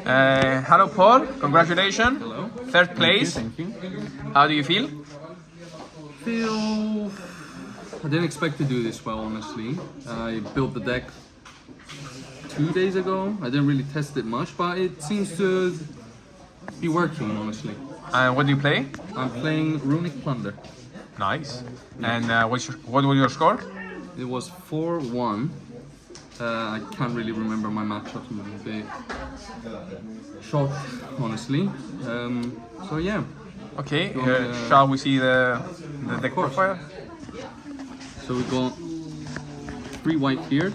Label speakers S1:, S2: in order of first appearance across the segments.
S1: Hello, Paul. Congratulations.
S2: Hello.
S1: Third place.
S2: Thank you.
S1: How do you feel?
S2: I didn't expect to do this well, honestly. I built the deck 2 days ago. I didn't really test it much, but it seems to be working, honestly.
S1: What do you play?
S2: I'm playing RUNICK Plunder.
S1: Nice. And what was your score?
S2: It was 4-1. I can't really remember my matchup. I'm a bit shocked, honestly. So yeah.
S1: Okay. Shall we see the deck profile?
S2: So we got 3 white beard,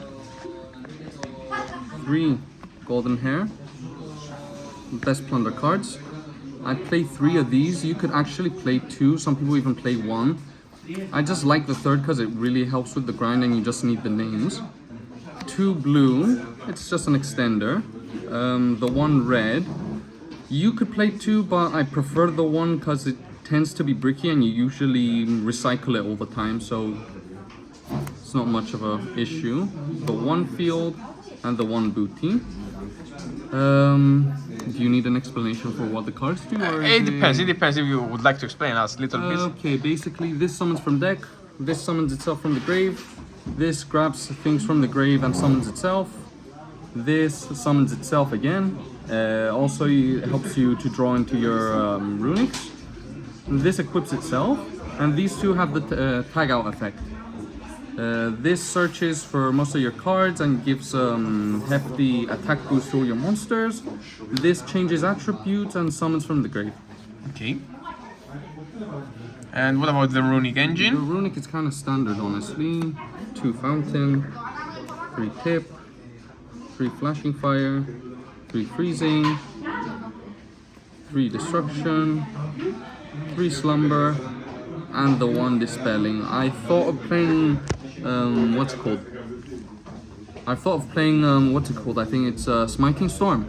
S2: 3 golden hair, best plunder cards. I play 3 of these. You could actually play 2. Some people even play 1. I just like the third because it really helps with the grind and you just need the names. 2 blue, it's just an extender. The 1 red, you could play 2, but I prefer the 1 because it tends to be bricky and you usually recycle it all the time, so it's not much of a issue. The 1 field and the 1 booty. Do you need an explanation for what the cards do? Or
S1: It depends. It depends if you would like to explain us a little bit.
S2: Okay, basically this summons from deck, this summons itself from the grave, this grabs things from the grave and summons itself, this summons itself again, also it helps you to draw into your runics, this equips itself, and these 2 have the tag out effect. This searches for most of your cards and gives hefty attack boost to all your monsters. This changes attributes and summons from the grave.
S1: Okay. And what about the runic engine?
S2: The runic is kind of standard, honestly. 2 fountain, 3 tip, 3 flashing fire, 3 freezing, 3 destruction, 3 slumber, and the 1 dispelling. I thought of playing what's it called? I thought of playing I think it's Smiting Storm,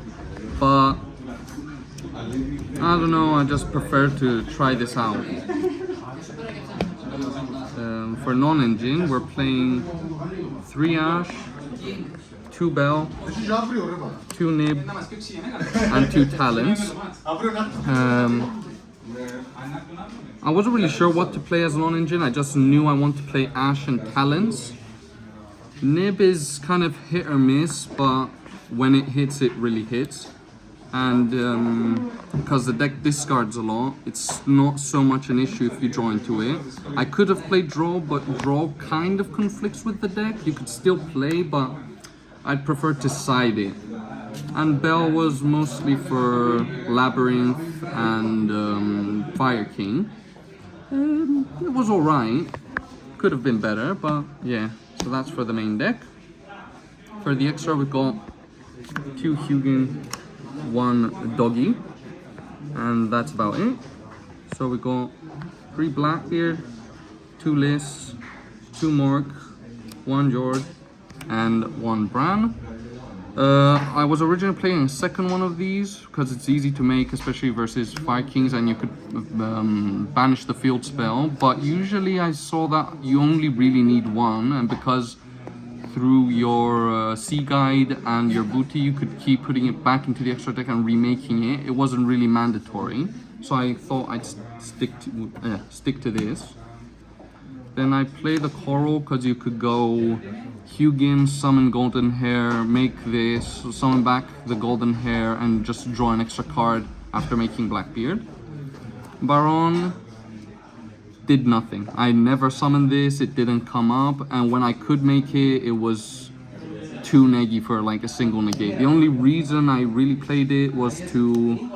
S2: but I don't know. I just prefer to try this out. For non-engine, we're playing 3 ash, 2 bell, 2 nib, and 2 talents. I wasn't really sure what to play as a non-engine. I just knew I want to play Ash and Talons. Nib is kind of hit or miss, but when it hits, it really hits. And because the deck discards a lot, it's not so much an issue if you draw into it. I could have played draw, but draw kind of conflicts with the deck. You could still play, but I'd prefer to side it. And Bell was mostly for Labyrinth and Fire King. It was alright. Could have been better, but yeah. So that's for the main deck. For the extra, we got 2 Hugin, 1 Doggy, and that's about it. So we got 3 Blackbeard, 2 Liss, 2 Mork, 1 Jord, and 1 Bran. I was originally playing a second one of these because it's easy to make, especially versus Fire Kings, and you could banish the field spell. But usually I saw that you only really need 1, and because through your Sea Guide and your booty you could keep putting it back into the extra deck and remaking it, it wasn't really mandatory. So I thought I'd stick to this. Then I play the Coral because you could go Hugin, summon Golden Hair, make this, summon back the Golden Hair, and just draw an extra card after making Blackbeard. Baron did nothing. I never summoned this, it didn't come up, and when I could make it, it was too neggy for like a single negate. The only reason I really played it was to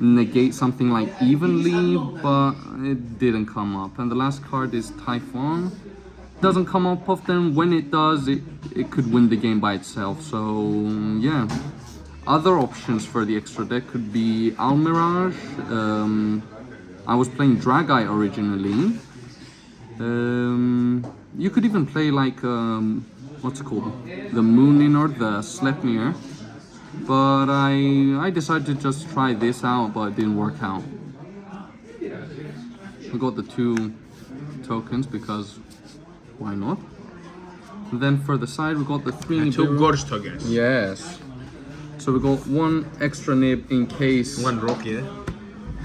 S2: negate something like Evenly, but it didn't come up. And the last card is Typhon. Doesn't come up often. When it does, it could win the game by itself. So yeah. Other options for the extra deck could be Almirage. I was playing Drageye originally. You could even play like what's it called? The Moonin or the Sleipnir. But I decided to just try this out, but it didn't work out. We got the 2 tokens because why not? And then for the side we got the 3
S1: 2 Gorge tokens.
S2: Yes. So we got one extra nib in case
S1: One rock, yeah.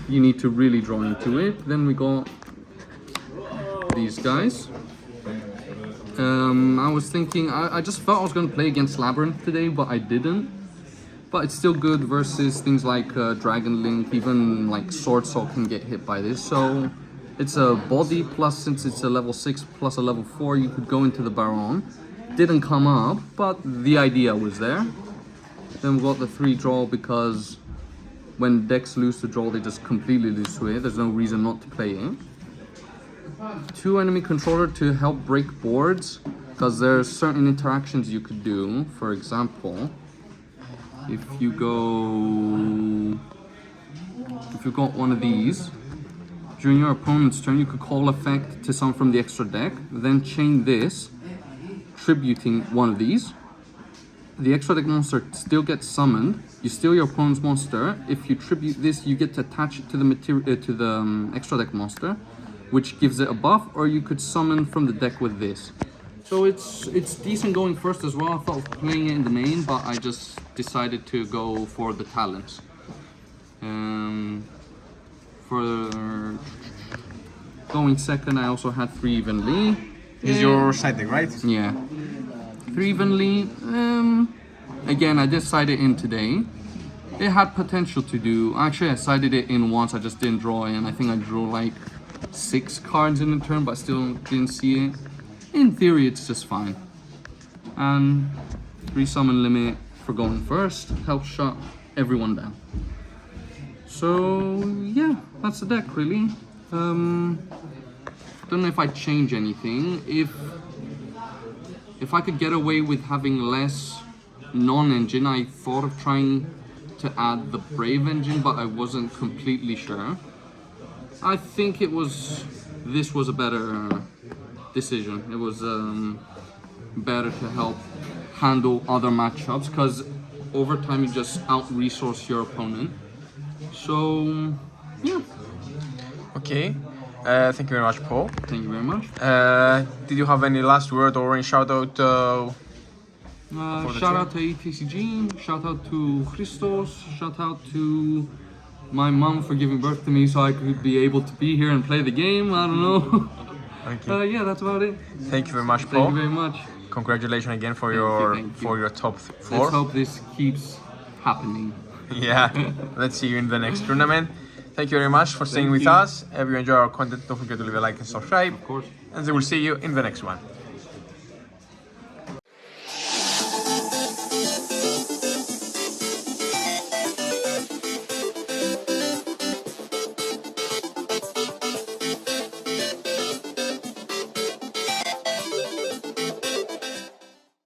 S2: you need to really draw into it. Then we got these guys. I was thinking, I just felt I was going to play against Labyrinth today, but I didn't. But it's still good versus things like Dragon Link, even like Sword Soul can get hit by this. So it's a body plus, since it's a level 6 plus a level 4, you could go into the Baron. Didn't come up, but the idea was there. Then we got the 3 draw because when decks lose to draw, they just completely lose to it. There's no reason not to play it. 2 enemy controller to help break boards, because there's certain interactions you could do. For example, if you got one of these, during your opponent's turn, you could call effect to someone from the extra deck, then chain this, tributing one of these. The extra deck monster still gets summoned. You steal your opponent's monster. If you tribute this, you get to attach it to the extra deck monster, which gives it a buff, or you could summon from the deck with this. So it's decent going first as well. I thought of playing it in the main, but I just decided to go for the talents. For going second, I also had 3 evenly.
S1: Is your side deck, right?
S2: Yeah. 3 evenly. Again, I did side it in today. It had potential to do. Actually, I sided it in once. I just didn't draw it, and I think I drew like 6 cards in the turn, but I still didn't see it. In theory, it's just fine. And 3 summon limit for going first helps shut everyone down. So yeah, that's the deck really. Don't know if I'd change anything. If I could get away with having less non-engine, I thought of trying to add the Brave engine, but I wasn't completely sure. I think this was a better decision. It was better to help handle other matchups, because over time you just out-resource your opponent. So, yeah.
S1: Okay. Thank you very much, Paul.
S2: Thank you very much.
S1: Did you have any last word or any shout out?
S2: Shout out to ATCG, shout out to Christos, shout out to my mom for giving birth to me so I could be able to be here and play the game. I don't know.
S1: Okay.
S2: Yeah, that's about it.
S1: Thank you very much, Paul.
S2: Thank you very much.
S1: Congratulations again for
S2: Thank you.
S1: your top 4.
S2: Let's hope this keeps happening.
S1: Yeah. Let's see you in the next tournament. Thank you very much for staying with us. If you enjoy our content, don't forget to leave a like and subscribe.
S2: Of course.
S1: And we will see you in the next one.